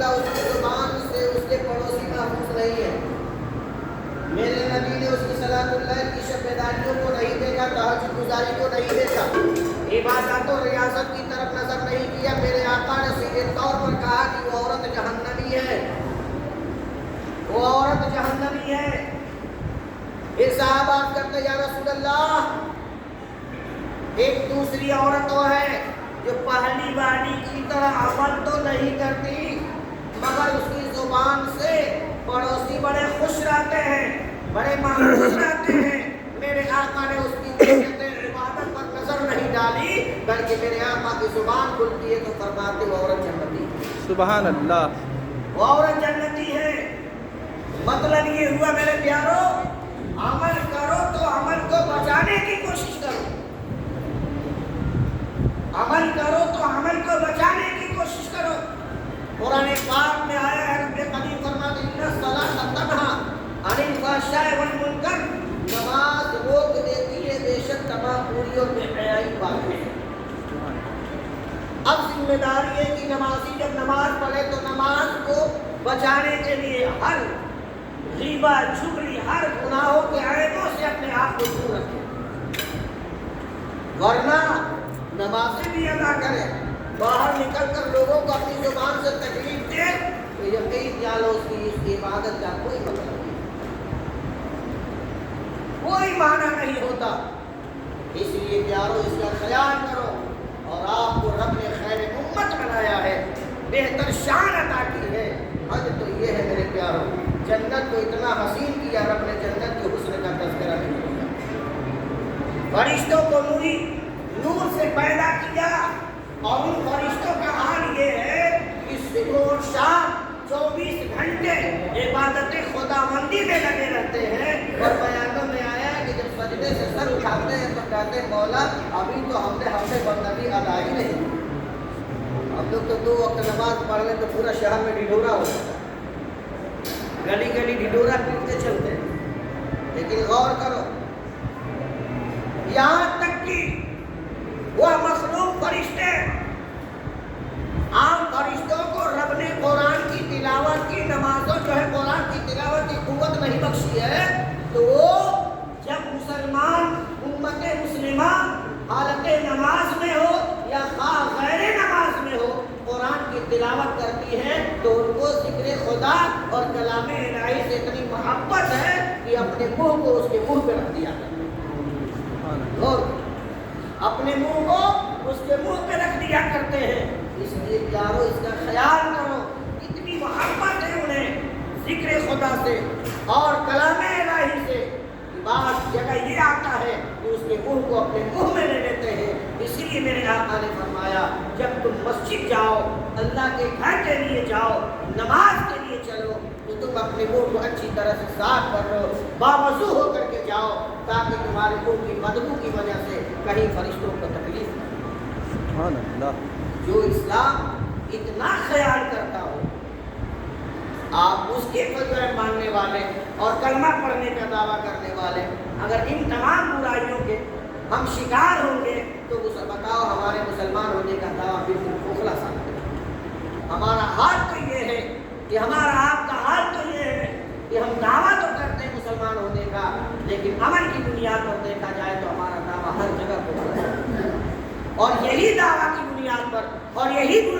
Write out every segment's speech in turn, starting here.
دیکھا اس کی زبان سے اس کے پڑوسی محفوظ نہیں ہے. میرے نبی نے اس کی صلاۃ اللہ کی شب بیداریوں کو نہیں دیکھا, تہجد گزاری کو نہیں دیکھا, عبادات و ریاضت کی طرف نظر نہیں کیا. میرے آقا نے سیدھے طور پر کہا کہ وہ عورت جہنمی ہے, وہ عورت جہنمی ہے. پھر صحابہ کرتے یا رسول اللہ, ایک دوسری عورت وہ ہے جو پہلی والی کی طرح عمل تو نہیں کرتی مگر اس کی زبان سے پڑوسی بڑے خوش رہتے ہیں, بڑے محفوظ رہتے ہیں. میرے آقا نے اس کی عبادت پر نظر نہیں ڈالی بلکہ میرے آقا کی زبان کھلتی ہے تو فرماتے وہ عورت جنتی ہے. سبحان اللہ. وہ عورت جنتی ہے. مطلب یہ ہوا میرے پیارو, عمل کرو تو عمل کو بچانے کی کوشش کرو, عمل کرو تو عمل کو بچانے کی کوشش کرو. قرآن پاک میں آیا ہے, رب قدیم فرماتے ہیں ان الصلاۃ تنہا عن الفحشاء والمنکر, نماز روک دیتی ہے بے شک تمام بری اور بے حیائی باتیں. اب ذمہ داری ہے کہ نمازی جب نماز پڑھے تو نماز کو بچانے کے لیے ہر غیبت, چغلی, ہر گناہوں کے عیبوں سے اپنے آپ کو دور رکھے, ورنہ نمازیں بھی ادا کرے, باہر نکل کر لوگوں کو اپنی زبان سے تکلیف دے تو یقین جانو اس کی عبادت کا کوئی مطلب نہیں, کوئی معنی نہیں ہوتا. اس لیے پیارو اس کا خیال کرو, اور آپ کو رب نے خیر امت بنایا ہے, بہتر شان عطا کی ہے. حج تو یہ ہے میرے پیارو, جنت کو اتنا حسین کیا رب نے, جنت کے حسن کا تذکرہ نہیں کیا. فرشتوں کو نور سے پیدا کیا, اور ان فرشتوں کا حال یہ ہے کہ صبح اور شام 24 گھنٹے عبادت خداوندی میں لگے رہتے ہیں. اور بیانوں میں آیا ہے کہ جب سجدے سے سر اٹھاتے ہیں تو کہتے ہیں مولا ابھی تو ہم نے بندگی ادا ہی نہیں. ہم لوگ تو 2 وقت نماز پڑھ لیں تو پورا شہر میں ڈھڈورا ہو جاتا ہے, گلی گلی ڈھڈورا پیٹتے چلتے ہیں. لیکن غور کرو, یہاں تک کہ وہ مخلوق فرشتے, عام فرشتوں کو رب نے قرآن کی تلاوت کی, نمازوں جو ہے قرآن کی تلاوت کی قوت نہیں بخشی ہے, تو وہ جب مسلمان امت مسلمہ حالت نماز میں ہو یا غیر نماز میں ہو قرآن کی تلاوت کرتی ہے تو ان کو ذکر خدا اور کلام الہی سے اتنی محبت ہے کہ اپنے منہ کو اس کے منہ پہ رکھ دیا کرتے ہیں, اور اپنے منہ کو اس کے منہ پہ رکھ دیا کرتے ہیں. اس لیے پیارو اس کا خیال کرو, اتنی محبت ہے انہیں ذکر خدا سے اور کلام الہی سے. بات جگہ یہ آتا ہے کہ اس کے منہ کو اپنے منہ میں لے لیتے ہیں. اسی لیے میرے آقا نے فرمایا جب تم مسجد جاؤ, اللہ کے گھر کے لیے جاؤ, نماز کے لیے چلو تو تم اپنے منہ کو اچھی طرح سے صاف کر لو, باوضو ہو کر کے جاؤ تاکہ تمہارے منہ کی بدبو کی وجہ سے کہیں فرشتوں کو تکلیف نہ. سبحان اللہ. جو اسلام اتنا خیال کرتا ہو, آپ اس کے جو ہے ماننے والے اور کلمہ پڑھنے کا دعویٰ کرنے والے, اگر ان تمام برائیوں کے ہم شکار ہوں گے تو بتاؤ ہمارے مسلمان ہونے کا دعویٰ بالکل کھوکھلا سا ہے. ہمارا حال تو یہ ہے کہ ہمارا آپ کا حال تو یہ ہے کہ ہم دعویٰ تو کرتے ہیں مسلمان ہونے کا, لیکن عمل کی بنیاد پر دیکھا جائے تو ہمارا دعویٰ ہر جگہ کھوکھلا ہے. اور یہی دعویٰ کی بنیاد پر اور یہی جو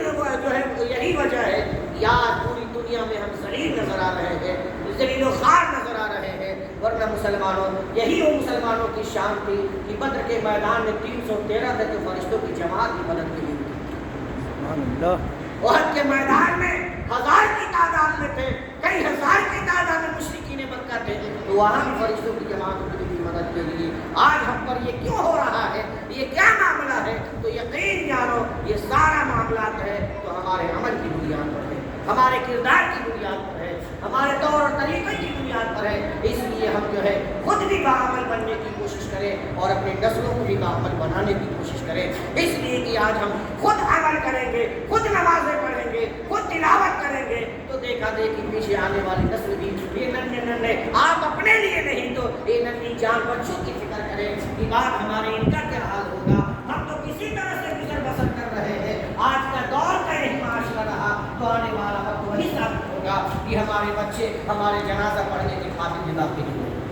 ہے یہی وجہ ہے یا پوری دنیا میں ہم ذلیل نظر آ رہے ہیں, ذلیل و خوار نظر آ رہے ہیں. ورنہ مسلمانوں, یہی وہ مسلمانوں کی شان تھی کہ بدر کے میدان میں 313 تھے تو فرشتوں کی جماعت کی مدد کے لیے تھی. احد کے میدان میں 1000 کی تعداد میں تھے, کئی ہزار کی تعداد میں مشرکین مکہ تھے, تو وہاں بھی فرشتوں کی جماعت کی مدد کے لیے. آج ہم پر یہ کیوں ہو رہا ہے, یہ کیا معاملہ ہے, تو یقین جانو یہ سارا معاملات ہے تو ہمارے عمل کی بنیاد پر ہے, ہمارے کردار کی بنیاد پر ہے, ہمارے طور اور طریقے کی بنیاد پر ہے. اس لیے ہم جو ہے خود بھی باعمل بننے کی کوشش کریں اور اپنے نسلوں کو بھی باعمل بنانے کی کوشش کریں. اس لیے کہ آج ہم خود عمل کریں گے, خود نمازیں پڑھیں گے, خود تلاوت کریں گے تو دیکھا دیکھی پیچھے آنے والی نسل بھی یہ ننھے آپ اپنے لیے نہیں تو یہ ننھی جان بچوں کی فکر کریں کہ بات ہمارے ان کا کیا حال ہوگا. ہم تو کسی طرح سے گزر بسر کر رہے ہیں, آج کا دور کا یہی معاشرہ رہا تو آنے والا وقت وہی کہ ہمارے بچے ہمارے جنازہ پڑھنے کے قابل بھی باقی نہیں ہوئے.